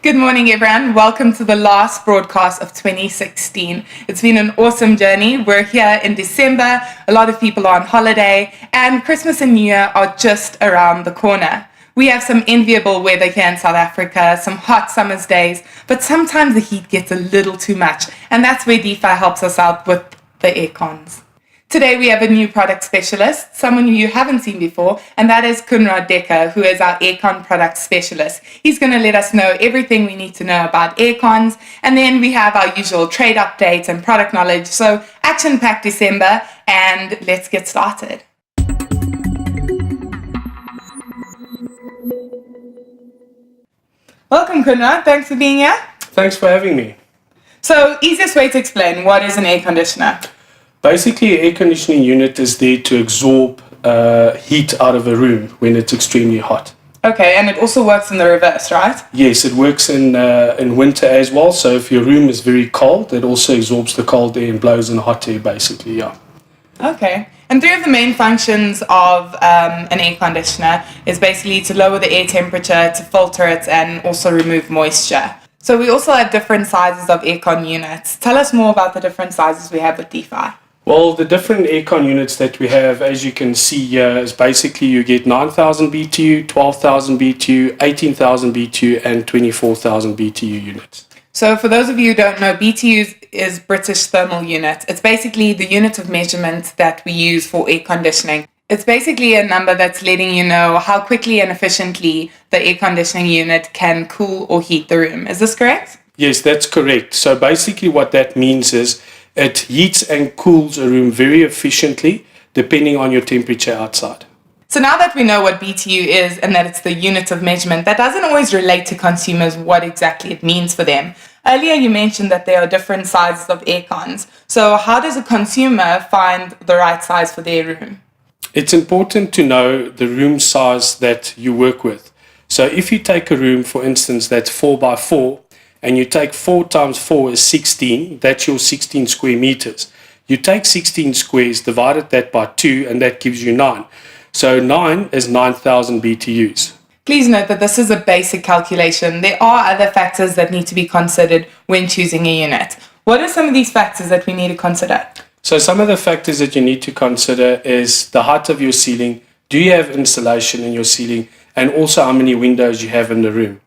Good morning, everyone. Welcome to the last broadcast of 2016. It's been an awesome journey. We're here in December. A lot of people are on holiday, and Christmas and New Year are just around the corner. We have some enviable weather here in South Africa, some hot summer's days, but sometimes the heat gets a little too much, and that's where DEFY helps us out with the aircons. Today we have a new product specialist, someone you haven't seen before, and that is Kunrad Dekker, who is our aircon product specialist. He's going to let us know everything we need to know about aircons, and then we have our usual trade updates and product knowledge. So action-packed December, and let's get started. Welcome, Kunrad. Thanks for being here. Thanks for having me. So, easiest way to explain, what is an air conditioner? Basically, an air conditioning unit is there to absorb heat out of a room when it's extremely hot. Okay, and it also works in the reverse, right? Yes, it works in winter as well. So if your room is very cold, it also absorbs the cold air and blows in hot air, basically, yeah. Okay, and three of the main functions of an air conditioner is basically to lower the air temperature, to filter it, and also remove moisture. So we also have different sizes of aircon units. Tell us more about the different sizes we have with DEFY. Well, the different aircon units that we have, as you can see here, is basically you get 9,000 BTU, 12,000 BTU, 18,000 BTU, and 24,000 BTU units. So for those of you who don't know, BTU is British Thermal Unit. It's basically the unit of measurement that we use for air conditioning. It's basically a number that's letting you know how quickly and efficiently the air conditioning unit can cool or heat the room. Is this correct? Yes, that's correct. So basically what that means is it heats and cools a room very efficiently depending on your temperature outside. So now that we know what BTU is and that it's the unit of measurement, that doesn't always relate to consumers what exactly it means for them. Earlier you mentioned that there are different sizes of aircons. So how does a consumer find the right size for their room? It's important to know the room size that you work with. So if you take a room, for instance, that's 4 by 4, and you take 4 times 4 is 16, that's your 16 square meters. You take 16 squares, divided that by 2, and that gives you 9. So 9 is 9,000 BTUs. Please note that this is a basic calculation. There are other factors that need to be considered when choosing a unit. What are some of these factors that we need to consider? So some of the factors that you need to consider is the height of your ceiling, do you have insulation in your ceiling, and also how many windows you have in the room.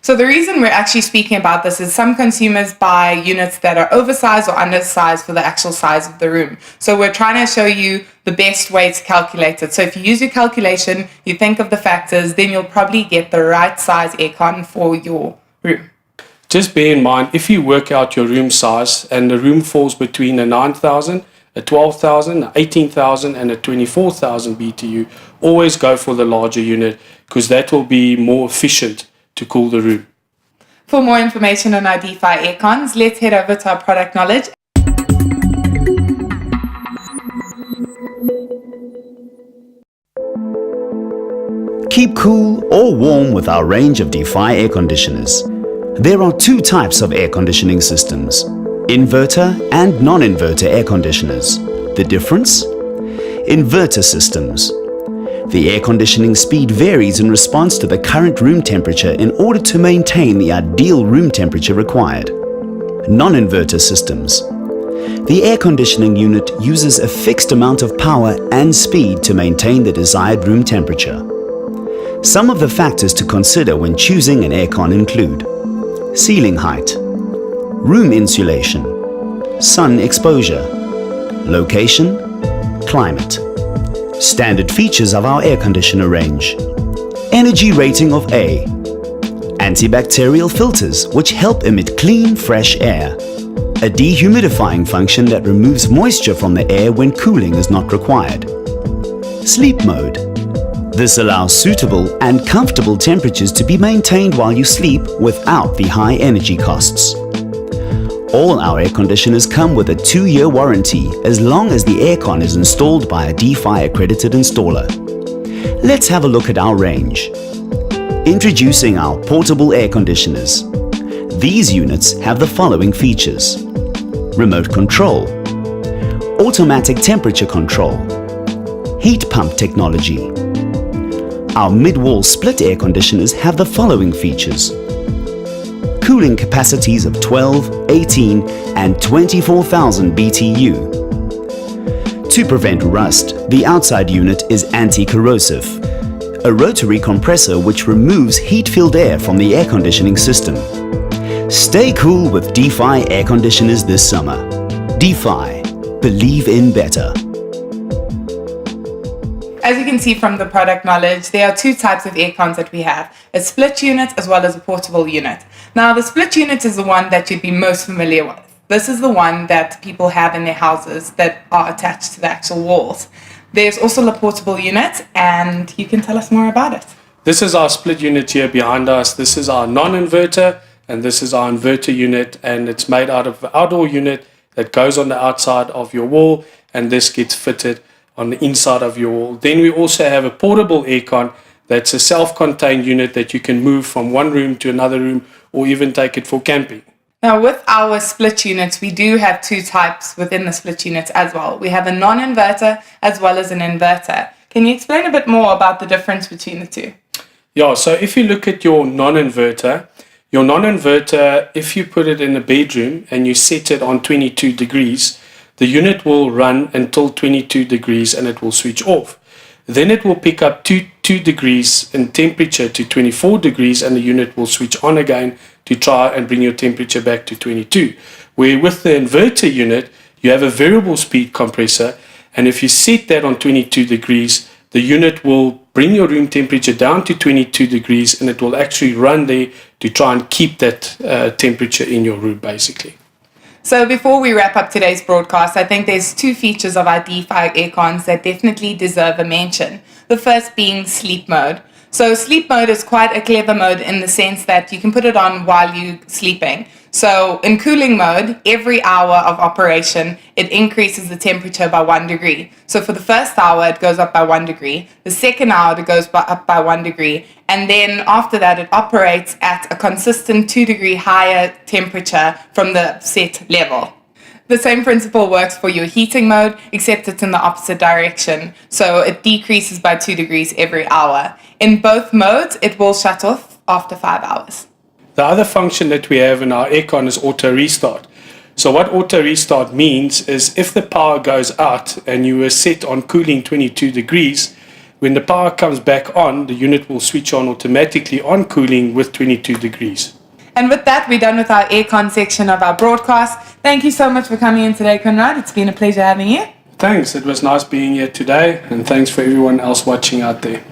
So the reason we're actually speaking about this is some consumers buy units that are oversized or undersized for the actual size of the room. So we're trying to show you the best way to calculate it. So if you use your calculation, you think of the factors, then you'll probably get the right size aircon for your room. Just bear in mind, if you work out your room size and the room falls between a 9,000, a 12,000, a 18,000 and a 24,000 BTU, always go for the larger unit because that will be more efficient to cool the room. For more information on our DEFY aircons, let's head over to our product knowledge. Keep cool or warm with our range of DEFY air conditioners. There are two types of air conditioning systems: inverter and non-inverter air conditioners. The difference? Inverter systems. The air conditioning speed varies in response to the current room temperature in order to maintain the ideal room temperature required. Non-inverter systems. The air conditioning unit uses a fixed amount of power and speed to maintain the desired room temperature. Some of the factors to consider when choosing an aircon include ceiling height, room insulation, sun exposure, location, climate. Standard features of our air conditioner range: energy rating of A, antibacterial filters which help emit clean, fresh air, a dehumidifying function that removes moisture from the air when cooling is not required, sleep mode. This allows suitable and comfortable temperatures to be maintained while you sleep without the high energy costs. All our air conditioners come with a 2-year warranty as long as the aircon is installed by a DEFY accredited installer. Let's have a look at our range. Introducing our portable air conditioners. These units have the following features: remote control, automatic temperature control, heat pump technology. Our mid-wall split air conditioners have the following features: cooling capacities of 12, 18 and 24,000 BTU. To prevent rust, the outside unit is anti-corrosive, a rotary compressor which removes heat-filled air from the air conditioning system. Stay cool with DEFY air conditioners this summer. DEFY. Believe in better. As you can see from the product knowledge, there are two types of aircons that we have, a split unit as well as a portable unit. Now, the split unit is the one that you'd be most familiar with. This is the one that people have in their houses that are attached to the actual walls. There's also the portable unit, and you can tell us more about it. This is our split unit here behind us. This is our non-inverter, and this is our inverter unit, and it's made out of an outdoor unit that goes on the outside of your wall, and this gets fitted on the inside of your wall. Then we also have a portable aircon that's a self-contained unit that you can move from one room to another room or even take it for camping. Now, with our split units, we do have two types within the split units as well. We have a non-inverter as well as an inverter. Can you explain a bit more about the difference between the two? Yeah, so if you look at your non-inverter, if you put it in a bedroom and you set it on 22 degrees, the unit will run until 22 degrees and it will switch off. Then it will pick up 2 degrees in temperature to 24 degrees and the unit will switch on again to try and bring your temperature back to 22. Where with the inverter unit, you have a variable speed compressor, and if you set that on 22 degrees, the unit will bring your room temperature down to 22 degrees and it will actually run there to try and keep that temperature in your room basically. So before we wrap up today's broadcast, I think there's two features of our DEFY aircons that definitely deserve a mention. The first being sleep mode. So sleep mode is quite a clever mode in the sense that you can put it on while you're sleeping. So in cooling mode, every hour of operation, it increases the temperature by 1 degree. So for the first hour, it goes up by 1 degree. The second hour, it goes up by 1 degree. And then after that, it operates at a consistent 2 degree higher temperature from the set level. The same principle works for your heating mode, except it's in the opposite direction. So it decreases by 2 degrees every hour. In both modes, it will shut off after 5 hours. The other function that we have in our aircon is auto restart. So what auto restart means is if the power goes out and you were set on cooling 22 degrees, when the power comes back on, the unit will switch on automatically on cooling with 22 degrees. And with that, we're done with our aircon section of our broadcast. Thank you so much for coming in today, Conrad. It's been a pleasure having you. Thanks. It was nice being here today, and thanks for everyone else watching out there.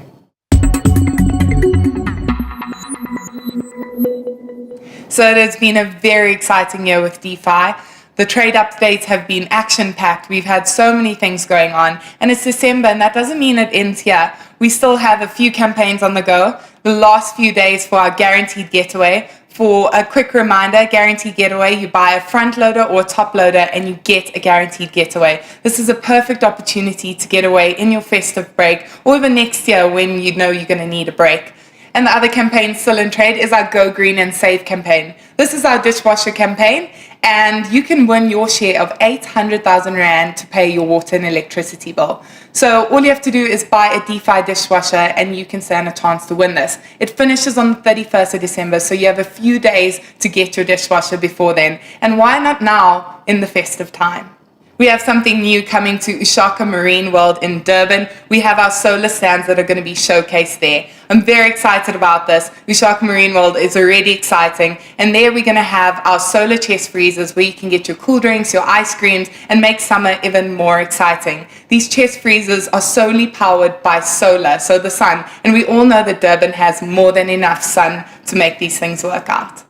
So it has been a very exciting year with DEFY. The trade updates have been action-packed. We've had so many things going on, and it's December, and that doesn't mean it ends here. We still have a few campaigns on the go. The last few days for our guaranteed getaway. For a quick reminder, guaranteed getaway, you buy a front loader or a top loader and you get a guaranteed getaway. This is a perfect opportunity to get away in your festive break or even next year when you know you're going to need a break. And the other campaign still in trade is our Go Green and Save campaign. This is our dishwasher campaign, and you can win your share of 800,000 Rand to pay your water and electricity bill. So all you have to do is buy a DEFY dishwasher and you can stand a chance to win this. It finishes on the 31st of December, so you have a few days to get your dishwasher before then. And why not now in the festive time? We have something new coming to Ushaka Marine World in Durban. We have our solar stands that are going to be showcased there. I'm very excited about this. Ushaka Marine World is already exciting. And there we're going to have our solar chest freezers where you can get your cool drinks, your ice creams, and make summer even more exciting. These chest freezers are solely powered by solar, so the sun. And we all know that Durban has more than enough sun to make these things work out.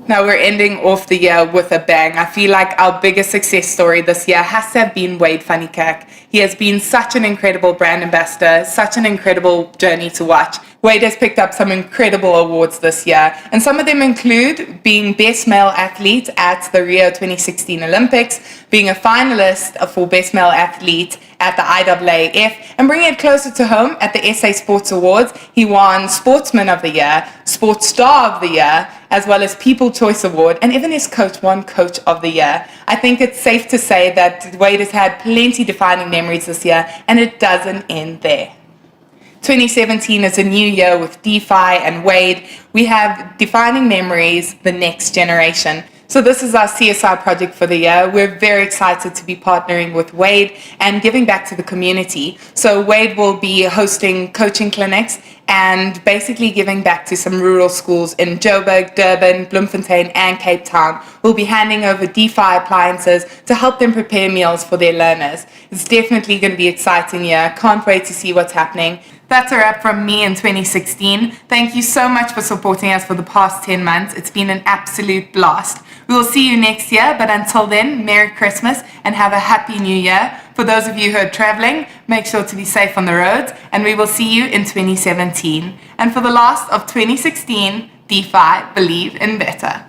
Now we're ending off the year with a bang. I feel like our biggest success story this year has to have been Wade van Niekerk. He has been such an incredible brand ambassador, such an incredible journey to watch. Wade has picked up some incredible awards this year, and some of them include being Best Male Athlete at the Rio 2016 Olympics, being a finalist for Best Male Athlete at the IAAF, and bringing it closer to home at the SA Sports Awards. He won Sportsman of the Year, Sports Star of the Year, as well as People Choice Award, and even his coach won Coach of the Year. I think it's safe to say that Wade has had plenty defining memories this year, and it doesn't end there. 2017 is a new year with DEFY and Wade. We have Defining Memories, the Next Generation. So this is our CSI project for the year. We're very excited to be partnering with Wade and giving back to the community. So Wade will be hosting coaching clinics and basically giving back to some rural schools in Joburg, Durban, Bloemfontein and Cape Town. We'll be handing over DEFY appliances to help them prepare meals for their learners. It's definitely going to be an exciting year. Can't wait to see what's happening. That's a wrap from me in 2016. Thank you so much for supporting us for the past 10 months. It's been an absolute blast. We will see you next year, but until then, Merry Christmas and have a Happy New Year. For those of you who are traveling, make sure to be safe on the roads, and we will see you in 2017. And for the last of 2016, DEFY, believe in better.